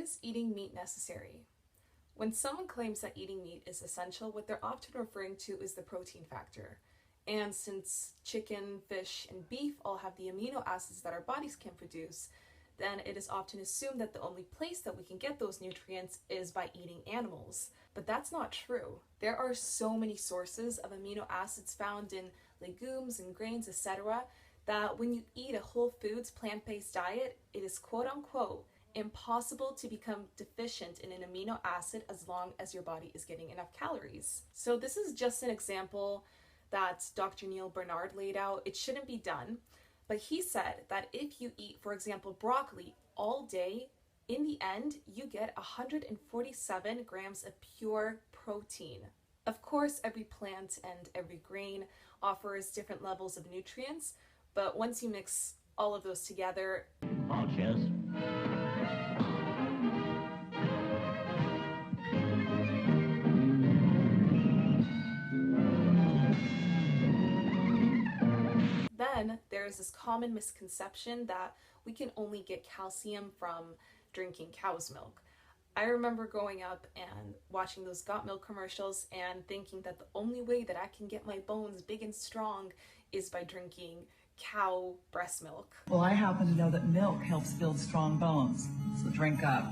Is eating meat necessary? When someone claims that eating meat is essential, what they're often referring to is the protein factor. And since chicken, fish, and beef all have the amino acids that our bodies can produce, then it is often assumed that the only place that we can get those nutrients is by eating animals. But that's not true. There are so many sources of amino acids found in legumes and grains, etc., that when you eat a whole foods plant-based diet, it is quote unquote impossible to become deficient in an amino acid as long as your body is getting enough calories. So this is just an example that Dr. Neal Barnard laid out. It shouldn't be done, but he said that if you eat, for example, broccoli all day, in the end, you get 147 grams of pure protein. Of course, every plant and every grain offers different levels of nutrients, but once you mix all of those together, oh, cheers. then there's this common misconception that we can only get calcium from drinking cow's milk. I remember growing up and watching those Got Milk commercials and thinking that the only way that I can get my bones big and strong is by drinking cow breast milk. Well, I happen to know that milk helps build strong bones, so drink up.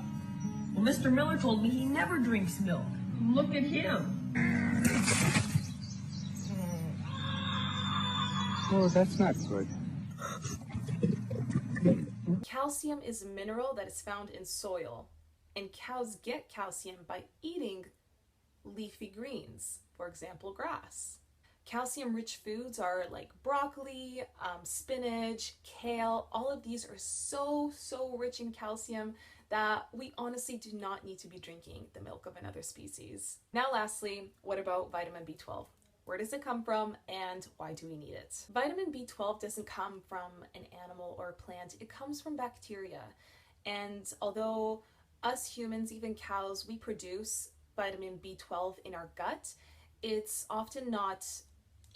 Well, Mr. Miller told me he never drinks milk. Look at him. Oh, that's not good. Calcium is a mineral that is found in soil, and cows get calcium by eating leafy greens, for example, grass. Calcium-rich foods are like broccoli, spinach, kale. All of these are so rich in calcium that we honestly do not need to be drinking the milk of another species. Now lastly, what about vitamin B12? Where does it come from and why do we need it? Vitamin B12 doesn't come from an animal or a plant, it comes from bacteria. And although us humans, even cows, we produce vitamin B12 in our gut, it's often not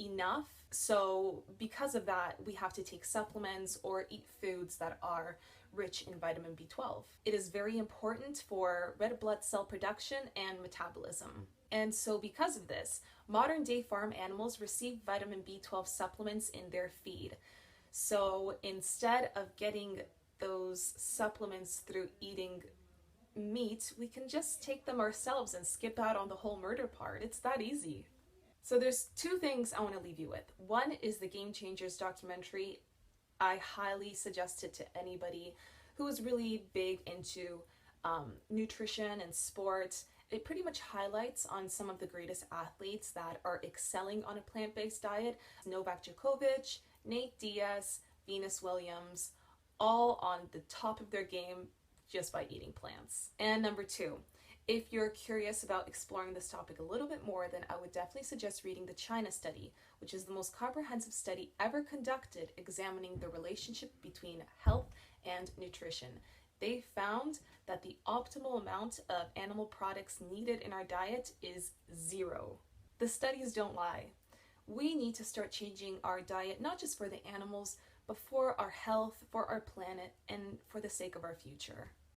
enough. So because of that, we have to take supplements or eat foods that are rich in vitamin B12. It is very important for red blood cell production and metabolism. And so because of this, modern day farm animals receive vitamin B12 supplements in their feed. So instead of getting those supplements through eating meat, we can just take them ourselves and skip out on the whole murder part. It's that easy. So there's two things I want to leave you with. One is the Game Changers documentary. I highly suggest it to anybody who is really big into nutrition and sport. It pretty much highlights on some of the greatest athletes that are excelling on a plant-based diet. Novak Djokovic, Nate Diaz, Venus Williams, all on the top of their game just by eating plants. And number two, if you're curious about exploring this topic a little bit more, then I would definitely suggest reading the China Study, which is the most comprehensive study ever conducted examining the relationship between health and nutrition. They found that the optimal amount of animal products needed in our diet is 0. The studies don't lie. We need to start changing our diet, not just for the animals, but for our health, for our planet, and for the sake of our future.